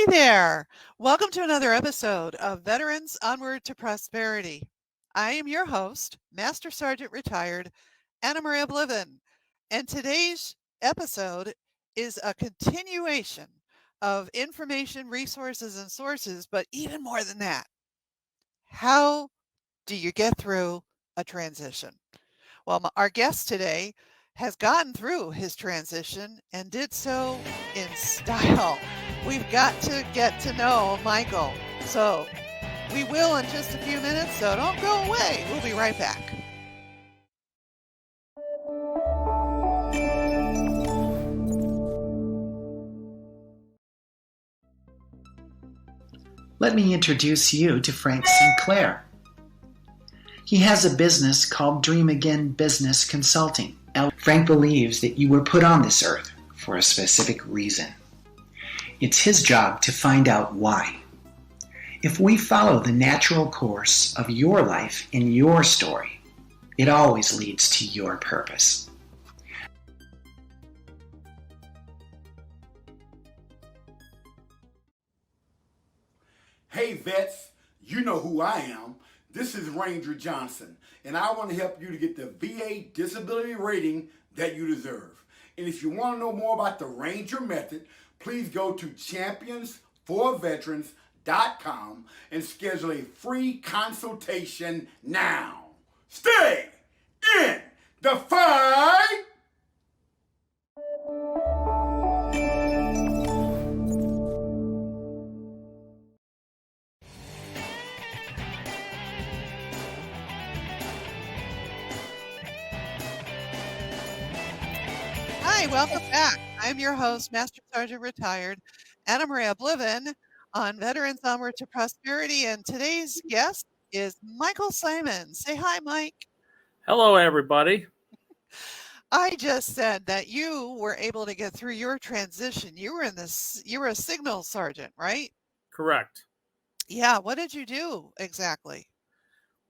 Hey there! Welcome to another episode of Veterans Onward to Prosperity. I am your host, Master Sergeant Retired Anna Maria Bliven, and today's episode is a continuation of information, resources, and sources, but even more than that, how do you get through a transition? Well, our guest today has gotten through his transition and did so in style. We've got to get to know Michael. So we will in just a few minutes, so don't go away. We'll be right back. Let me introduce you to Frank Sinclair. He has a business called Dream Again Business Consulting. Frank believes that you were put on this earth for a specific reason. It's his job to find out why. If we follow the natural course of your life and your story, it always leads to your purpose. Hey vets, you know who I am. This is Ranger Johnson, and I want to help you to get the VA disability rating that you deserve. And if you want to know more about the Ranger method, please go to championsforveterans.com and schedule a free consultation now. Stay in the fight! Hi, welcome back. I'm your host, Master Sergeant Retired Anna Maria Bliven on Veterans Onward to Prosperity, and today's guest is Michael Simon. Say hi, Mike. Hello, everybody. I just said that you were able to get through your transition. You were a signal sergeant, right? Correct. Yeah, what did you do exactly?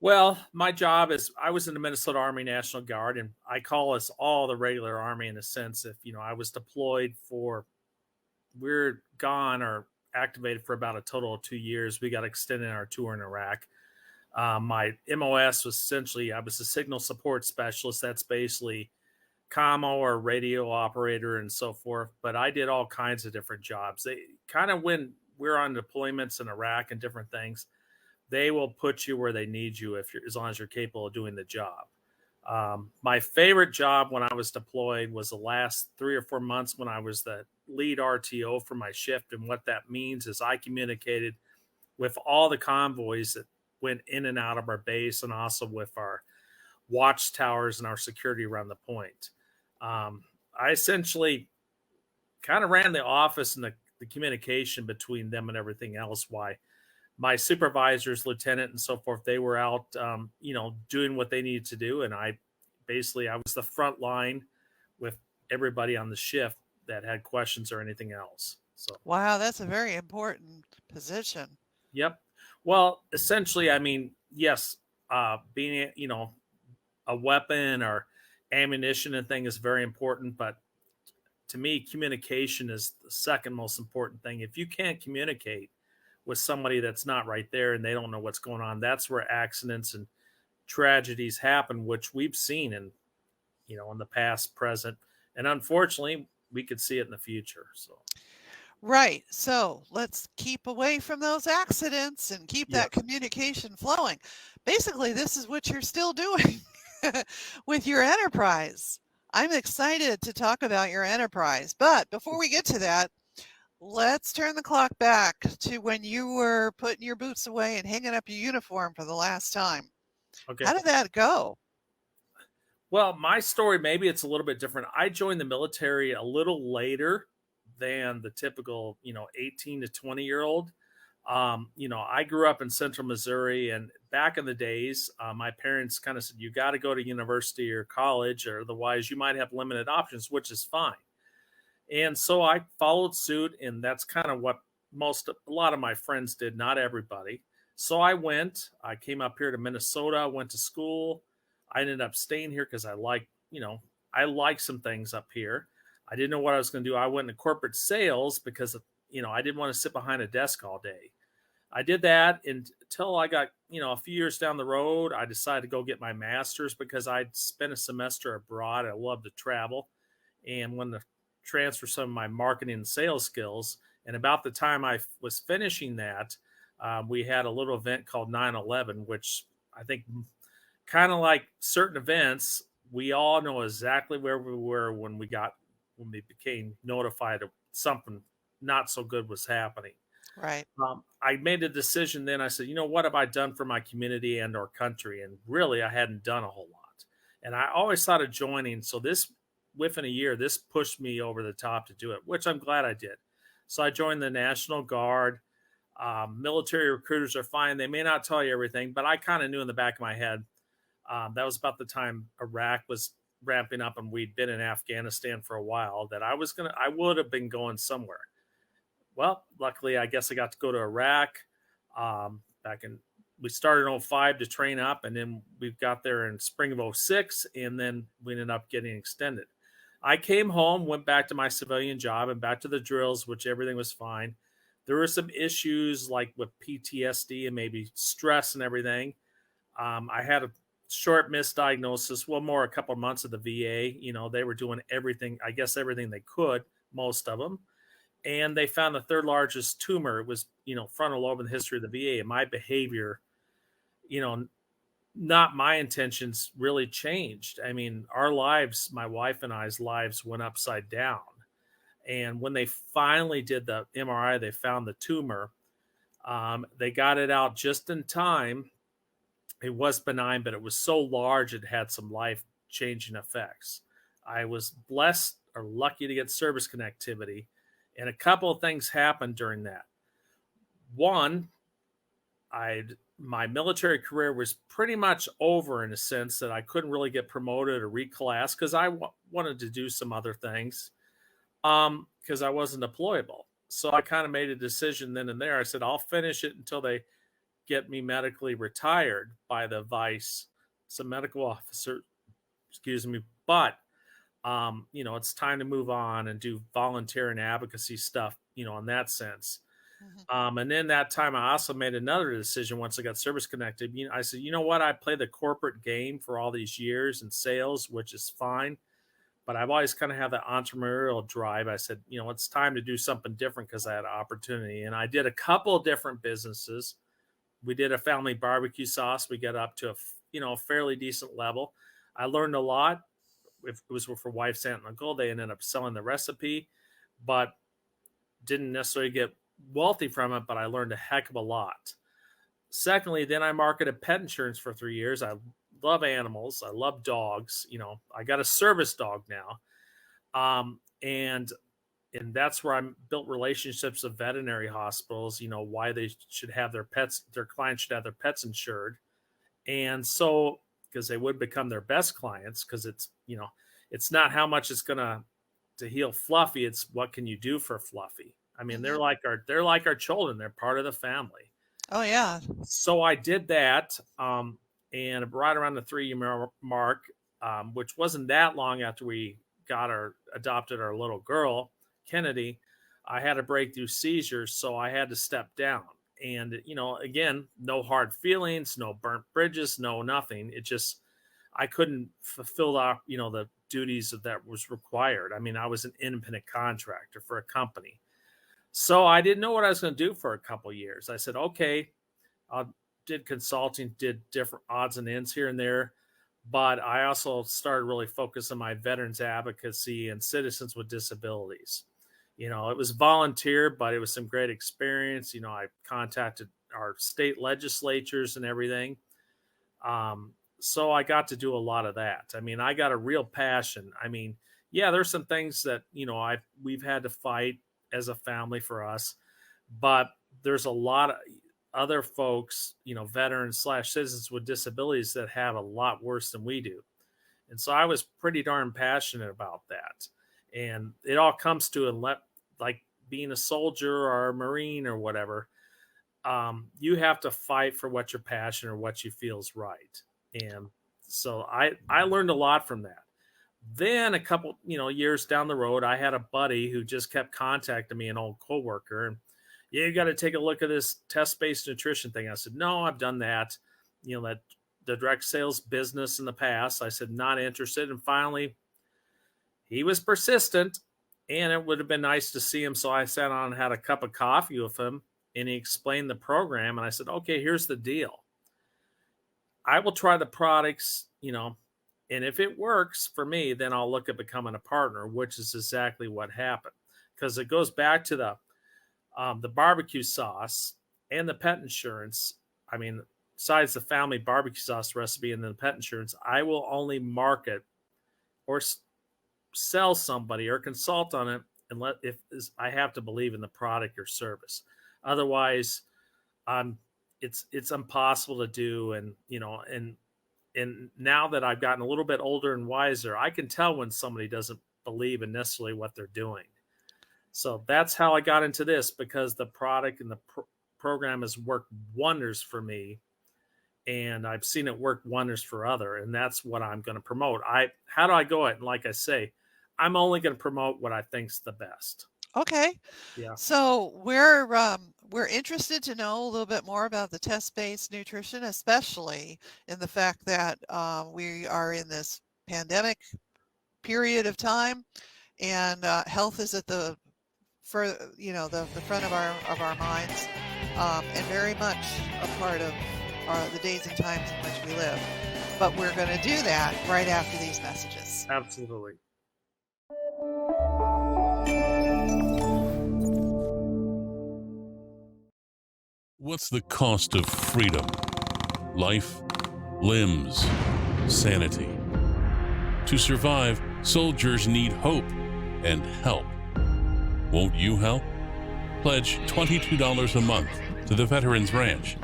Well, my job is I was in the Minnesota Army National Guard, and I call us all the regular Army in a sense. If I was deployed we're gone or activated for about a total of 2 years. We got extended our tour in Iraq. My MOS was essentially I was a signal support specialist. That's basically commo or radio operator and so forth. But I did all kinds of different jobs. They kind of when we're on deployments in Iraq and different things, they will put you where they need you as long as you're capable of doing the job. My favorite job when I was deployed was the last 3 or 4 months when I was the lead RTO for my shift. And what that means is I communicated with all the convoys that went in and out of our base and also with our watchtowers and our security around the point. I essentially kind of ran the office and the communication between them and everything else. Why my supervisors, lieutenant and so forth, they were out, doing what they needed to do. And I was the front line with everybody on the shift that had questions or anything else. So, Wow, that's a very important position. yep. Well, essentially, I mean, yes, being, a weapon or ammunition and thing is very important. But to me, communication is the second most important thing. If you can't communicate with somebody that's not right there and they don't know what's going on, that's where accidents and tragedies happen, which we've seen in the past, present, and unfortunately we could see it in the future. So Right. So let's keep away from those accidents and keep yeah, that communication flowing. Basically, this is what you're still doing with your enterprise. I'm excited to talk about your enterprise. But before we get to that, let's turn the clock back to when you were putting your boots away and hanging up your uniform for the last time. okay. How did that go? Well, my story, maybe it's a little bit different. I joined the military a little later than the typical 18 to 20-year-old. I grew up in central Missouri, and back in the days, my parents kind of said, you got to go to university or college, or otherwise you might have limited options, which is fine. And so I followed suit, and that's kind of what a lot of my friends did, not everybody. So I came up here to Minnesota, went to school. I ended up staying here because I like some things up here. I didn't know what I was going to do. I went into corporate sales because I didn't want to sit behind a desk all day. I did that until I got, a few years down the road. I decided to go get my master's because I'd spent a semester abroad. I love to travel and wanted to transfer some of my marketing and sales skills. And about the time I was finishing that, we had a little event called 9/11, which I think kind of like certain events, we all know exactly where we were when we became notified of something not so good was happening. Right. I made a decision then. I said, what have I done for my community and our country? And really, I hadn't done a whole lot. And I always thought of joining. So within a year, this pushed me over the top to do it, which I'm glad I did. So I joined the National Guard. Military recruiters are fine. They may not tell you everything, but I kind of knew in the back of my head. That was about the time Iraq was ramping up and we'd been in Afghanistan for a while that I would have been going somewhere. Well, luckily, I guess I got to go to Iraq we started in 05 to train up, and then we got there in spring of 06, and then we ended up getting extended. I came home, went back to my civilian job and back to the drills, which everything was fine. There were some issues like with PTSD and maybe stress and everything. I had a short misdiagnosis, a couple of months at the VA. They were doing everything they could, most of them. And they found the third largest tumor. It was, frontal lobe in the history of the VA. And my behavior, not my intentions, really changed. I mean, our lives, my wife and I's lives went upside down. And when they finally did the MRI, they found the tumor. They got it out just in time. It was benign, but it was so large it had some life-changing effects. I was blessed or lucky to get service connectivity. And a couple of things happened during that. One, my military career was pretty much over in a sense that I couldn't really get promoted or reclass because I wanted to do some other things because I wasn't deployable. So I kind of made a decision then and there. I said, I'll finish it until they get me medically retired by the some medical officer, but it's time to move on and do volunteer and advocacy stuff, in that sense. Mm-hmm. And then that time I also made another decision once I got service connected. I said, what? I played the corporate game for all these years in sales, which is fine. But I've always kind of had that entrepreneurial drive. I said, it's time to do something different because I had an opportunity. And I did a couple of different businesses. We did a family barbecue sauce. We got up to a fairly decent level. I learned a lot. If it was for Wife's Aunt and Uncle, they ended up selling the recipe, but didn't necessarily get wealthy from it, but I learned a heck of a lot. Secondly, then I marketed pet insurance for 3 years. I love animals. I love dogs. I got a service dog now. And that's where I built relationships with veterinary hospitals, why they should have their clients should have their pets insured. And so, because they would become their best clients, because it's not how much it's gonna to heal Fluffy, it's what can you do for Fluffy. I mean, they're like our children. They're part of the family. Oh yeah. So I did that, and right around the 3-year mark, which wasn't that long after we adopted our little girl, Kennedy, I had a breakthrough seizure, so I had to step down. And, again, no hard feelings, no burnt bridges, no nothing. It just, I couldn't fulfill the duties that was required. I mean, I was an independent contractor for a company. So I didn't know what I was going to do for a couple of years. I said, okay, I did consulting, did different odds and ends here and there. But I also started really focusing on my veterans advocacy and citizens with disabilities. It was volunteer, but it was some great experience. I contacted our state legislatures and everything. So I got to do a lot of that. I mean, I got a real passion. I mean, yeah, there's some things that, we've had to fight as a family for us, but there's a lot of other folks, veterans / citizens with disabilities that have a lot worse than we do. And so I was pretty darn passionate about that. And it all comes to like being a soldier or a Marine or whatever. You have to fight for what your passion or what you feel is right. And so I learned a lot from that. Then a couple, years down the road, I had a buddy who just kept contacting me, an old coworker, and yeah, you got to take a look at this test-based nutrition thing. I said, no, I've done that, that the direct sales business in the past. I said, not interested. And finally, he was persistent, and it would have been nice to see him. So I sat on and had a cup of coffee with him, and he explained the program. And I said, okay, here's the deal. I will try the products, and if it works for me, then I'll look at becoming a partner, which is exactly what happened. Because it goes back to the barbecue sauce and the pet insurance. I mean, besides the family barbecue sauce recipe and the pet insurance, I will only market or sell somebody or consult on it if I have to believe in the product or service. Otherwise, it's impossible to do. And now that I've gotten a little bit older and wiser, I can tell when somebody doesn't believe in necessarily what they're doing. So that's how I got into this, because the product and the program has worked wonders for me, and I've seen it work wonders for other, and that's what I'm going to promote. How do I go it? And like I say, I'm only going to promote what I think's the best. Okay. Yeah. So we're interested to know a little bit more about the test-based nutrition, especially in the fact that we are in this pandemic period of time, and health is at the front of our minds, and very much a part of the days and times in which we live. But we're going to do that right after these messages. Absolutely. What's the cost of freedom? Life, limbs, sanity. To survive, soldiers need hope and help. Won't you help? Pledge $22 a month to the Veterans Ranch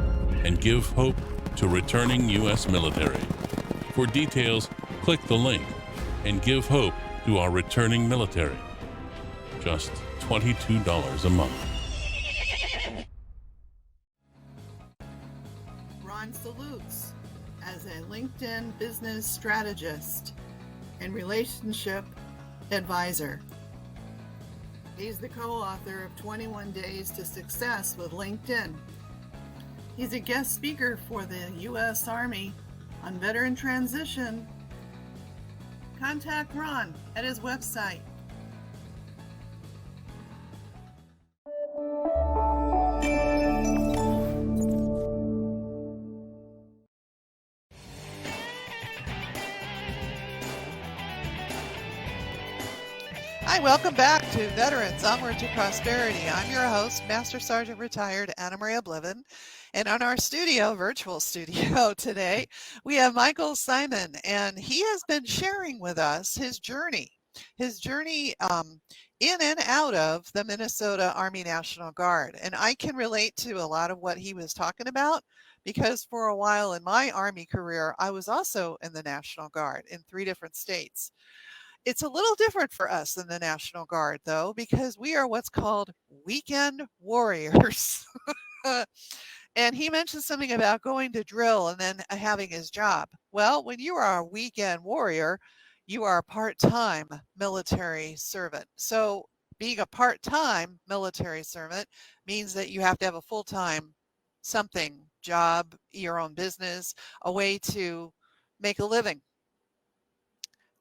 and give hope to returning U.S. military. For details, click the link and give hope to our returning military. Just $22 a month. Ron salutes as a LinkedIn business strategist and relationship advisor. He's the co-author of 21 Days to Success with LinkedIn. He's a guest speaker for the U.S. Army on veteran transition. Contact Ron at his website. Hi, welcome back to Veterans Onward to Prosperity. I'm your host, Master Sergeant Retired Anna Maria Bliven. And on our virtual studio today, we have Michael Simon, and he has been sharing with us his journey in and out of the Minnesota Army National Guard. And I can relate to a lot of what he was talking about, because for a while in my Army career, I was also in the National Guard in 3 different states. It's a little different for us in the National Guard, though, because we are what's called weekend warriors. And he mentioned something about going to drill and then having his job. Well, when you are a weekend warrior, you are a part-time military servant. So being a part-time military servant means that you have to have a full-time job, your own business, a way to make a living.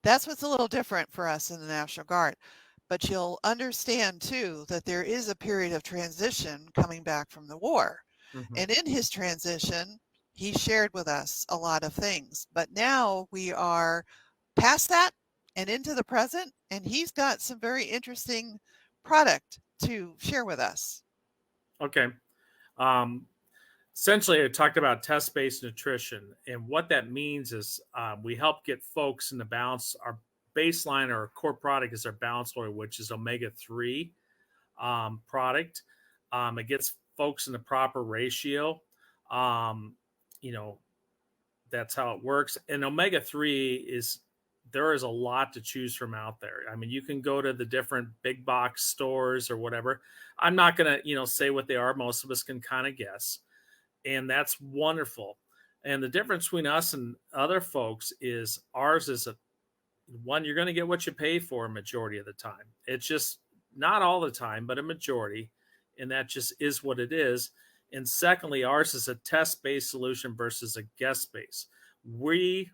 That's what's a little different for us in the National Guard. But you'll understand, too, that there is a period of transition coming back from the war. Mm-hmm. And in his transition, he shared with us a lot of things. But now we are past that and into the present, and he's got some very interesting product to share with us. Okay. Essentially, I talked about test-based nutrition, and what that means is we help get folks in the balance. Our baseline or core product is our balance oil, which is omega-3 product. It gets folks in the proper ratio. That's how it works. And omega-3 there is a lot to choose from out there. I mean, you can go to the different big box stores or whatever. I'm not going to, say what they are. Most of us can kind of guess. And that's wonderful. And the difference between us and other folks is ours is one, you're going to get what you pay for a majority of the time. It's just not all the time, but a majority. And that just is what it is. And secondly, ours is a test-based solution versus a guest-based. We,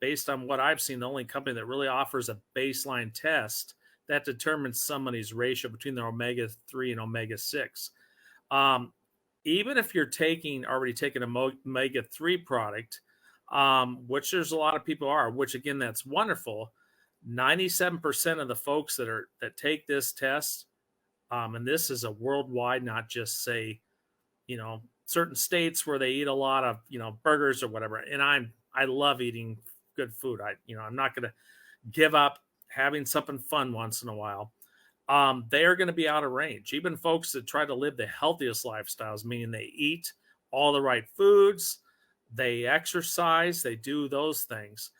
based on what I've seen, the only company that really offers a baseline test that determines somebody's ratio between their omega-3 and omega-6. Even if you're already taking an omega-3 product, which there's a lot of people are, which again, that's wonderful. 97% of the folks that take this test, and this is a worldwide, not just say, certain states where they eat a lot of, burgers or whatever. And I love eating good food. I'm not going to give up having something fun once in a while. They are going to be out of range. Even folks that try to live the healthiest lifestyles, meaning they eat all the right foods, they exercise, they do those things.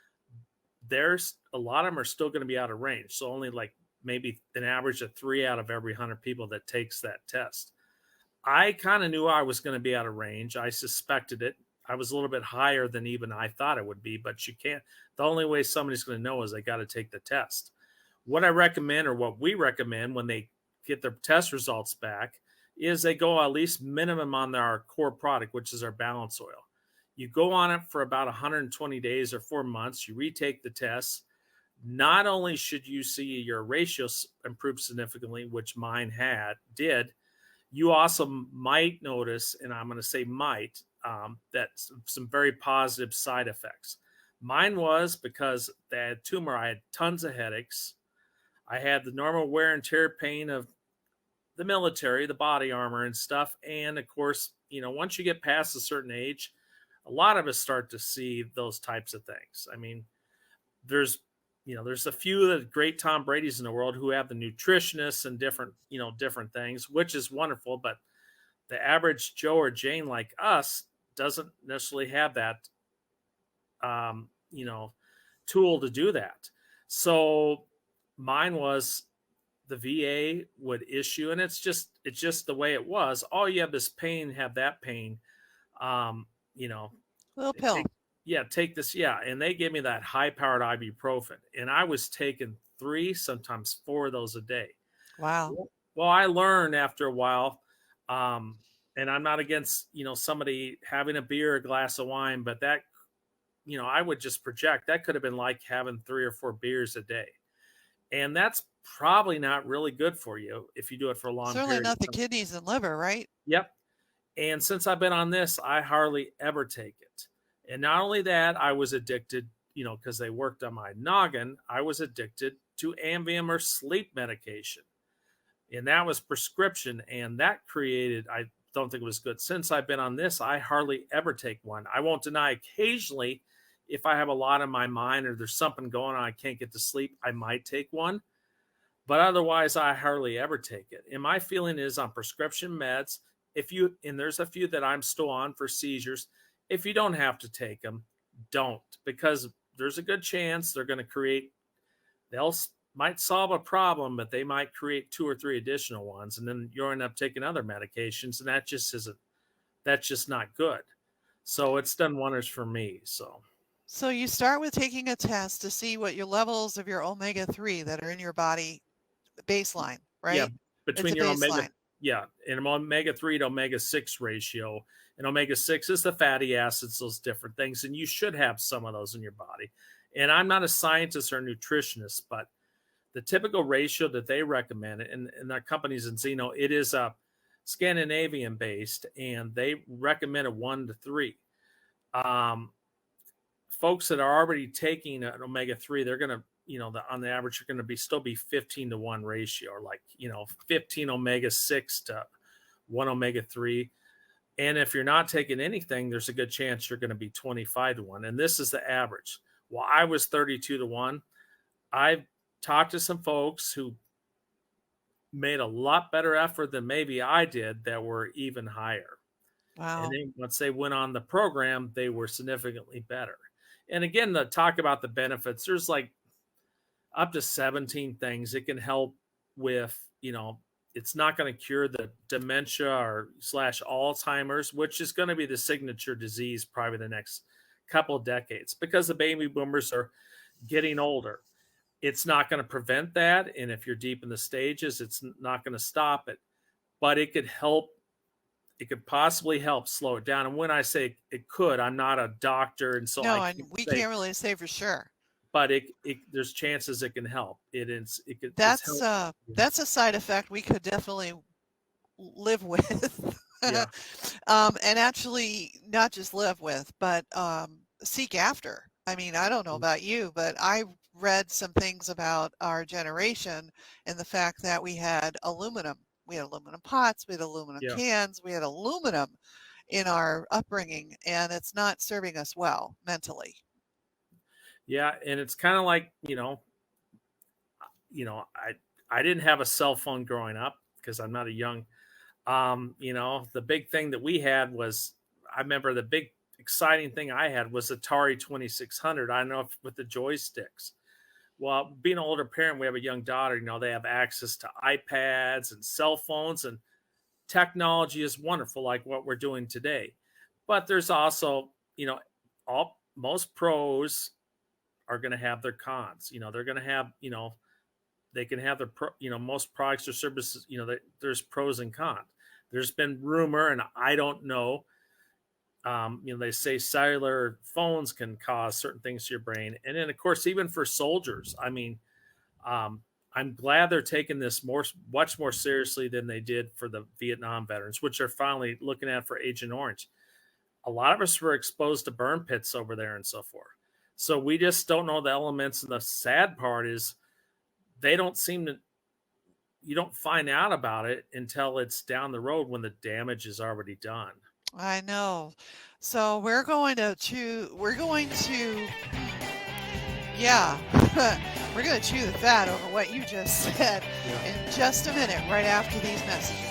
There's a lot of them are still going to be out of range. So only like maybe an average of 3 out of every 100 people that takes that test. I kind of knew I was going to be out of range. I suspected it. I was a little bit higher than even I thought it would be, but you can't. The only way somebody's going to know is they got to take the test. What I recommend, or what we recommend when they get their test results back, is they go at least minimum on our core product, which is our balance oil. You go on it for about 120 days or 4 months. You retake the test. Not only should you see your ratios improve significantly, which mine did, you also might notice, and I'm going to say might, that some very positive side effects. Mine was because that tumor, I had tons of headaches. I had the normal wear and tear pain of the military, the body armor and stuff. And of course, once you get past a certain age, a lot of us start to see those types of things. I mean, there's a few of the great Tom Brady's in the world who have the nutritionists and different things, which is wonderful. But the average Joe or Jane like us doesn't necessarily have that, tool to do that. So mine was the VA would issue, and it's just the way it was. Oh, you have this pain, have that pain. Little pill. Take this. Yeah. And they gave me that high powered ibuprofen, and I was taking 3, sometimes 4 of those a day. Wow. Well, I learned after a while, and I'm not against, somebody having a beer, a glass of wine, but that, I would just project that could have been like having 3 or 4 beers a day. And that's probably not really good for you if you do it for a long period. Certainly not the kidneys and liver, right? Yep. And since I've been on this, I hardly ever take it. And not only that, I was addicted, because they worked on my noggin, I was addicted to Ambien or sleep medication. And that was prescription. And that created, I don't think it was good. Since I've been on this, I hardly ever take one. I won't deny occasionally, if I have a lot in my mind or there's something going on, I can't get to sleep, I might take one. But otherwise, I hardly ever take it. And my feeling is on prescription meds, and there's a few that I'm still on for seizures, if you don't have to take them, don't. Because there's a good chance they'll might solve a problem, but they might create 2 or 3 additional ones. And then you'll end up taking other medications. And that's just not good. So it's done wonders for me. So you start with taking a test to see what your levels of your omega-3 that are in your body baseline, right? Yeah, between your baseline. and omega-3 to omega-6 ratio. And omega-6 is the fatty acids, those different things. And you should have some of those in your body. And I'm not a scientist or nutritionist, but the typical ratio that they recommend, and their company's in Zeno, it is a Scandinavian based, and they recommend a 1 to 3. Folks that are already taking an omega-3, they're going to, on the average, you're going to still be 15 to 1 ratio, or like, 15 omega-6 to 1 omega-3. And if you're not taking anything, there's a good chance you're going to be 25 to 1. And this is the average. Well, I was 32 to 1. I've talked to some folks who made a lot better effort than maybe I did that were even higher. Wow. And then once they went on the program, they were significantly better. And again, to talk about the benefits, there's like up to 17 things it can help with. It's not going to cure the dementia or / Alzheimer's, which is going to be the signature disease probably the next couple of decades, because the baby boomers are getting older. It's not going to prevent that. And if you're deep in the stages, it's not going to stop it. But it could help. It could possibly help slow it down. And when I say it could, I'm not a doctor. And so No, I and can't we say, can't really say for sure. but there's chances it can help. It's That's help. that's a side effect we could definitely live with. Yeah. And actually not just live with, but seek after. I mean, I don't know about you, but I read some things about our generation and the fact that we had aluminum. We had aluminum pots, we had aluminum Yeah. cans, we had aluminum in our upbringing, and it's not serving us well mentally. Yeah. And it's kind of like, I didn't have a cell phone growing up because I'm not a young, the big thing that we had was, I remember the big exciting thing I had was Atari 2600. I don't know if with the joysticks. Well, being an older parent, we have a young daughter, they have access to iPads and cell phones, and technology is wonderful, like what we're doing today. But there's also, most pros are going to have their cons. They're going to have, they can have their, most products or services, there's pros and cons. There's been rumor, and I don't know, they say cellular phones can cause certain things to your brain. And then, of course, even for soldiers, I mean, I'm glad they're taking this much more seriously than they did for the Vietnam veterans, which they're finally looking at for Agent Orange. A lot of us were exposed to burn pits over there and so forth. So we just don't know the elements. And the sad part is they don't seem to, you don't find out about it until it's down the road when the damage is already done. I know. So we're going to, yeah, we're going to chew the fat over what you just said in just a minute, right after these messages.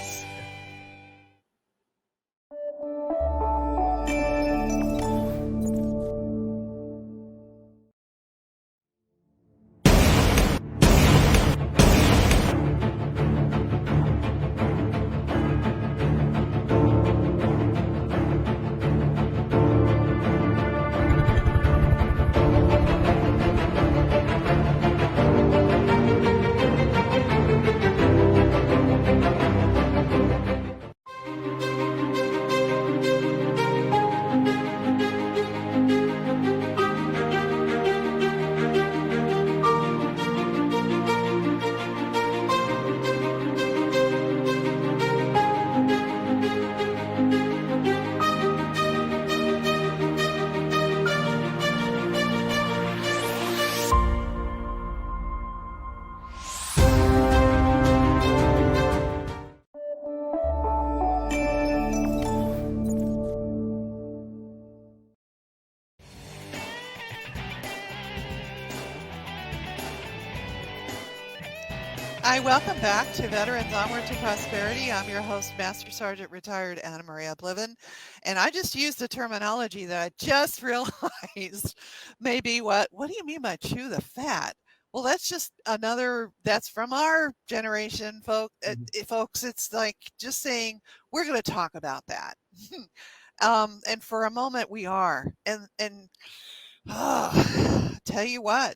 Hi, welcome back to Veterans Onward to Prosperity. I'm your host, Master Sergeant Retired Anna Maria Bliven. And I just used a terminology that I just realized may be what do you mean by chew the fat? Well, that's just that's from our generation, folks. It's like just saying, we're going to talk about that. And for a moment we are. And tell you what,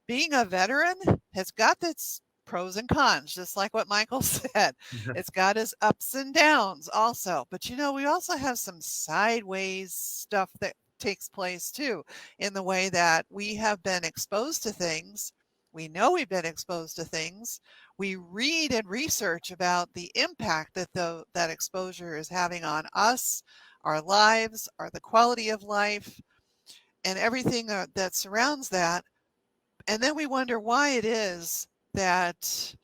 being a veteran has got its pros and cons, just like what Michael said. It's got its ups and downs also. But we also have some sideways stuff that takes place too, in the way that we have been exposed to things. We know we've been exposed to things. We read and research about the impact that that exposure is having on us, our lives, the quality of life, and everything that surrounds that. And then we wonder why it is that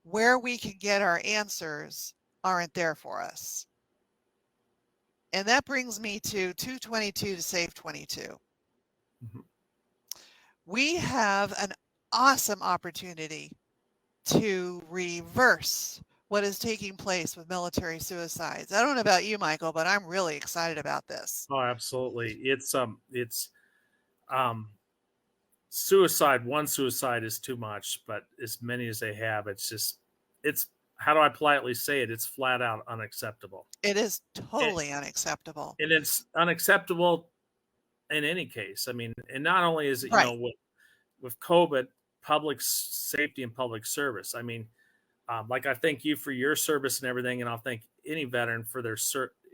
where we can get our answers aren't there for us. And that brings me to 222 to Save 22. Mm-hmm. We have an awesome opportunity to reverse what is taking place with military suicides. I don't know about you, Michael, but I'm really excited about this. Oh, absolutely. It's suicide. One suicide is too much, but as many as they have, it's how do I politely say it? It's flat out unacceptable. It is totally unacceptable. And it's unacceptable in any case. I mean, and not only is it, with COVID, public safety and public service. I mean, like I thank you for your service and everything, and I'll thank any veteran for their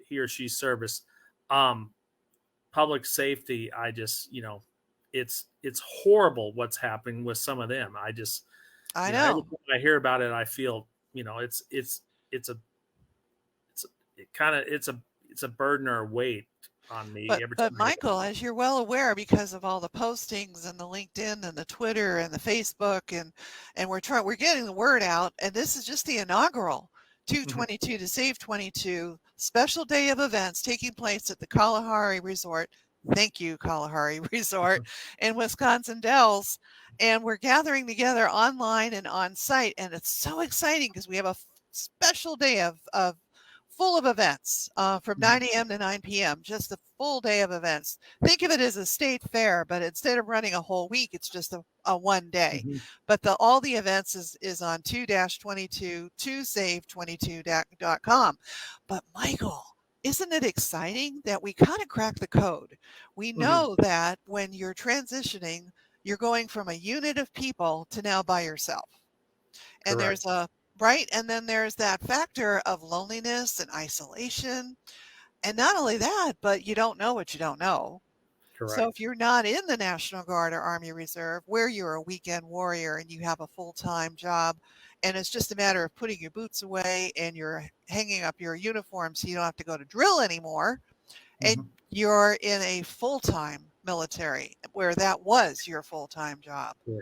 he or she service. Public safety, I just, it's horrible what's happening with some of them. I just, I every know. time I hear about it, I feel, it's a burden or a weight on me But every but time I hear about Michael, as you're well aware, because of all the postings and the LinkedIn and the Twitter and the Facebook, and we're getting the word out, and this is just the inaugural it. 222 to Save 22 special day of events taking place at the Kalahari Resort. Thank you, Kalahari Resort in Wisconsin Dells. And we're gathering together online and on site, and it's so exciting because we have a special day of full of events from 9 a.m. to 9 p.m. Just a full day of events. Think of it as a state fair, but instead of running a whole week, it's just a one day. But all the events is on 2-22 to save22.com. But Michael, isn't it exciting that we kind of cracked the code? We know that when you're transitioning, you're going from a unit of people to now by yourself. And Correct. right? And then there's that factor of loneliness and isolation. And not only that, but you don't know what you don't know. Correct. So if you're not in the National Guard or Army Reserve, where you're a weekend warrior and you have a full-time job, and it's just a matter of putting your boots away and you're hanging up your uniform so you don't have to go to drill anymore, and you're in a full-time military where that was your full-time job. Yeah.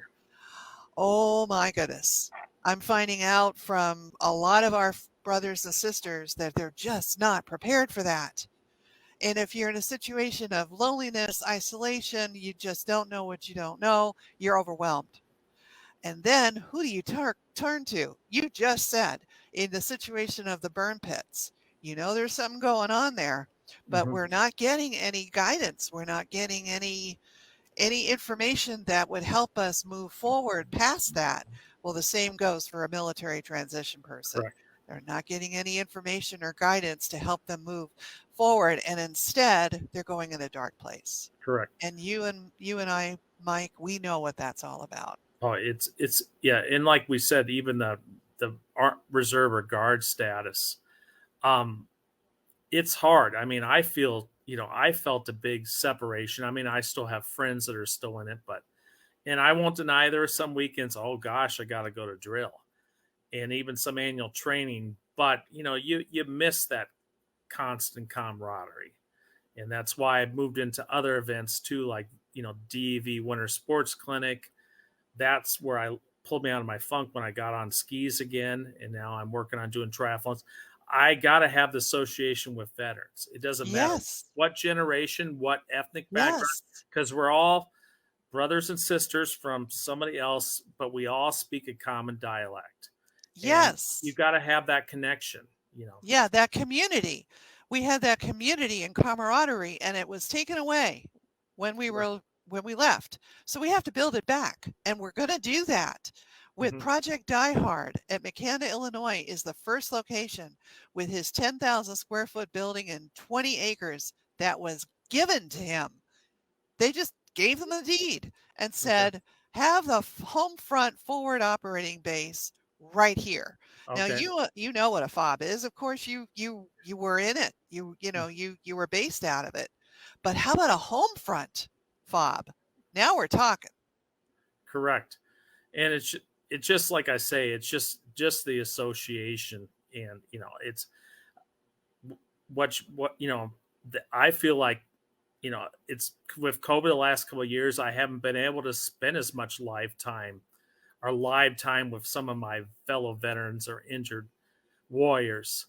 Oh my goodness. I'm finding out from a lot of our brothers and sisters that they're just not prepared for that. And if you're in a situation of loneliness, isolation, you just don't know what you don't know, you're overwhelmed. And then who do you turn to? You just said in the situation of the burn pits, there's something going on there, but we're not getting any guidance. We're not getting any information that would help us move forward past that. Well, the same goes for a military transition person. Correct. They're not getting any information or guidance to help them move forward, and instead they're going in a dark place. Correct. And you and I, Mike, we know what that's all about. Oh, it's yeah, and like we said, even the reserve or guard status, it's hard. I mean, I feel, I felt a big separation. I mean, I still have friends that are still in it, and I won't deny there are some weekends, oh gosh, I got to go to drill, and even some annual training. But, you miss that constant camaraderie. And that's why I moved into other events too, like, DEV Winter Sports Clinic. That's where I pulled me out of my funk when I got on skis again. And now I'm working on doing triathlons. I got to have the association with veterans. It doesn't matter what generation, what ethnic background, because we're all brothers and sisters from somebody else, but we all speak a common dialect. Yes. And you've got to have that connection, Yeah, that community. We had that community and camaraderie, and it was taken away when we left. So we have to build it back, and we're going to do that. With Project Die Hard at McKenna, Illinois is the first location with his 10,000 square foot building and 20 acres that was given to him. They just gave him the deed and said, have the home front forward operating base right here. Now you know what a FOB is. Of course you were in it. You were based out of it. But how about a home front FOB? Now we're talking. Correct. And it's just like I say, it's just the association, and it's what I feel like, it's with COVID the last couple of years, I haven't been able to spend as much live time with some of my fellow veterans or injured warriors.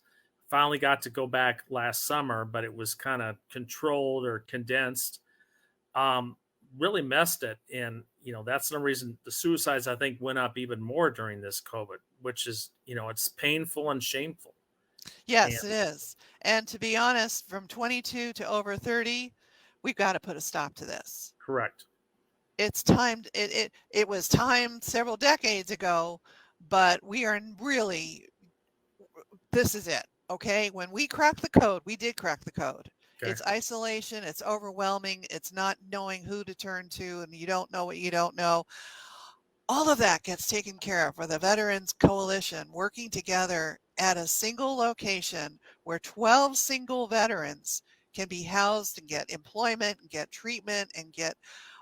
Finally got to go back last summer, but it was kind of controlled or condensed. Really messed it. And, that's the reason the suicides, I think, went up even more during this COVID, which is, it's painful and shameful. Yes, it is. And to be honest, from 22 to over 30, we've got to put a stop to this. Correct. It's time. It was time several decades ago, but we are really, this is it. Okay. When we cracked the code, we did crack the code. Okay. It's isolation, it's overwhelming, it's not knowing who to turn to, and you don't know what you don't know. All of that gets taken care of with the Veterans Coalition working together at a single location where 12 single veterans can be housed and get employment and get treatment and get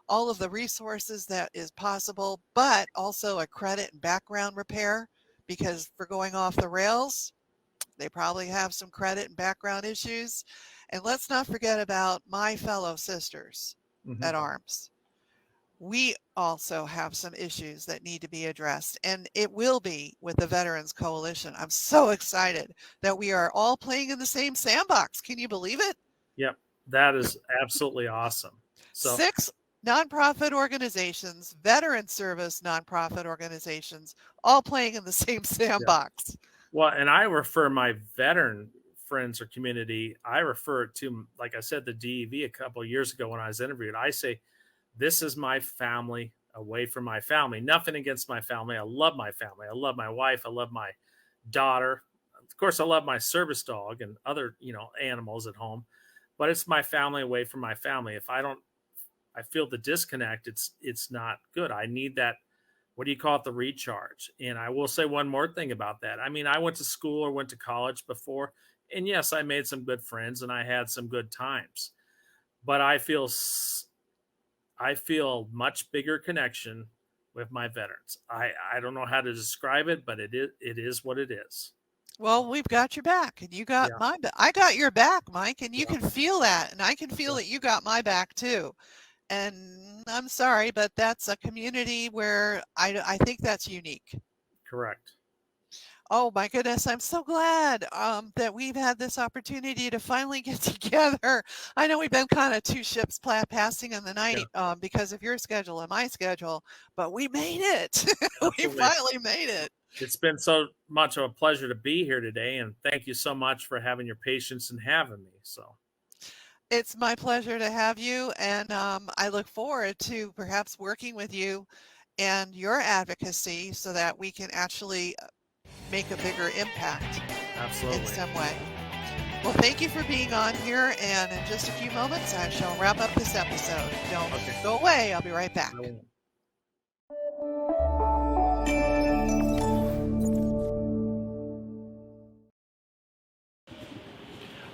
all of the resources that is possible, but also a credit and background repair, because for going off the rails, they probably have some credit and background issues. And let's not forget about my fellow sisters at arms. We also have some issues that need to be addressed, and it will be with the Veterans Coalition. I'm so excited that we are all playing in the same sandbox. Can you believe it? Yep. That is absolutely awesome. So 6 nonprofit organizations, veteran service nonprofit organizations, all playing in the same sandbox. well, and I refer my veteran friends or community, I refer it to, like I said, the DEV a couple of years ago when I was interviewed. I say, this is my family away from my family. Nothing against my family. I love my family. I love my wife. I love my daughter. Of course, I love my service dog and other, animals at home, but it's my family away from my family. If I feel the disconnect, it's not good. I need that, what do you call it, the recharge. And I will say one more thing about that. I mean, I went to school or went to college before, and yes, I made some good friends and I had some good times, but I feel much bigger connection with my veterans. I don't know how to describe it, but it is what it is. Well, we've got your back, and you got my back. I got your back, Mike, and you can feel that, and I can feel that you got my back too. And I'm sorry, but that's a community where I think that's unique. Correct. Oh my goodness, I'm so glad that we've had this opportunity to finally get together. I know we've been kind of two ships passing in the night because of your schedule and my schedule, but we made it. We finally made it. It's been so much of a pleasure to be here today, and thank you so much for having your patience and having me. So it's my pleasure to have you, and I look forward to perhaps working with you and your advocacy so that we can actually make a bigger impact in some way. Well, thank you for being on here, and in just a few moments, I shall wrap up this episode. Don't go away. I'll be right back.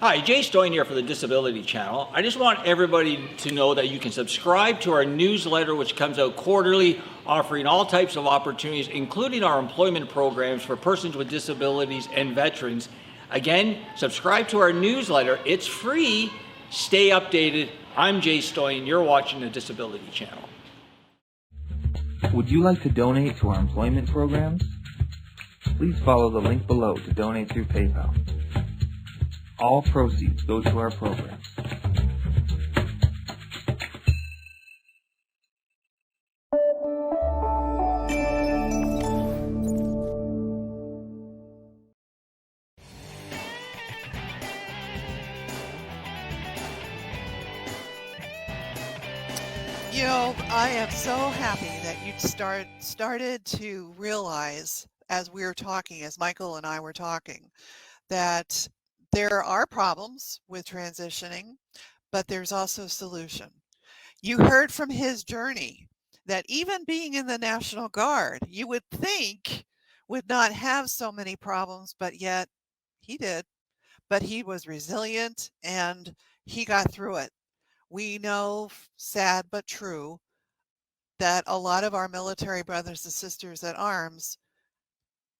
Hi, Jay Stoyan here for the Disability Channel. I just want everybody to know that you can subscribe to our newsletter, which comes out quarterly, offering all types of opportunities, including our employment programs for persons with disabilities and veterans. Again, subscribe to our newsletter. It's free. Stay updated. I'm Jay Stoyan. You're watching the Disability Channel. Would you like to donate to our employment programs? Please follow the link below to donate through PayPal. All proceeds go to our programs. You know, I am so happy that you started to realize as we were talking, as Michael and I were talking, that there are problems with transitioning, but there's also a solution. You heard from his journey that even being in the National Guard, you would think would not have so many problems, but yet he did. But he was resilient and he got through it. We know, sad but true, that a lot of our military brothers and sisters at arms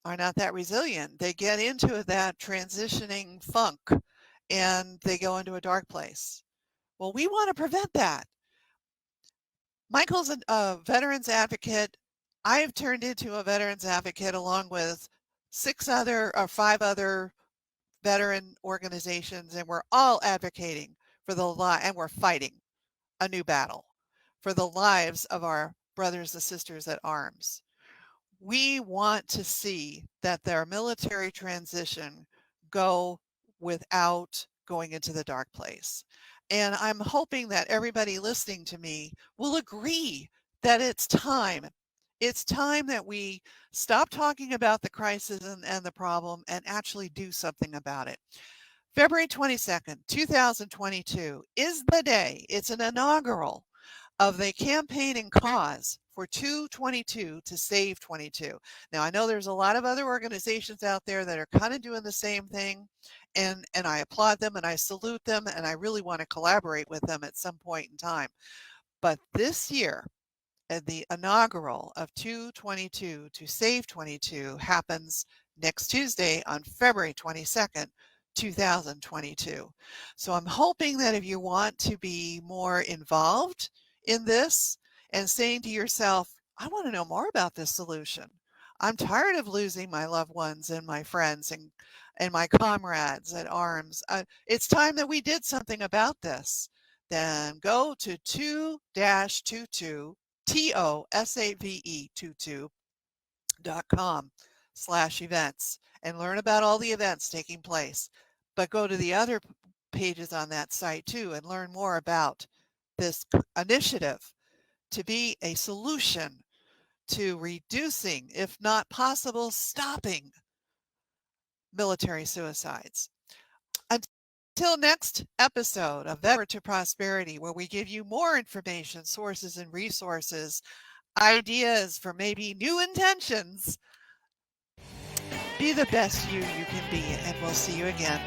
are not that resilient. They get into that transitioning funk and they go into a dark place. Well, we want to prevent that. Michael's a veterans advocate. I've turned into a veterans advocate along with 5 other veteran organizations, and we're all advocating for and we're fighting a new battle for the lives of our brothers and sisters at arms. We want to see that their military transition go without going into the dark place. And I'm hoping that everybody listening to me will agree that it's time. It's time that we stop talking about the crisis and the problem and actually do something about it. February 22nd, 2022 is the day. It's an inaugural of the campaign and cause for 222 to save 22. Now, I know there's a lot of other organizations out there that are kind of doing the same thing, and I applaud them and I salute them, and I really want to collaborate with them at some point in time. But this year, the inaugural of 222 to save 22 happens next Tuesday on February 22nd, 2022. So I'm hoping that if you want to be more involved in this and saying to yourself, I want to know more about this solution. I'm tired of losing my loved ones and my friends and my comrades at arms. It's time that we did something about this. Then go to 2-22 TOSAVE22.com/events and learn about all the events taking place. But go to the other pages on that site too and learn more about this initiative to be a solution to reducing, if not possible, stopping military suicides. Until next episode of ONWARD to Prosperity, where we give you more information, sources, and resources, ideas for maybe new intentions. Be the best you can be, and we'll see you again.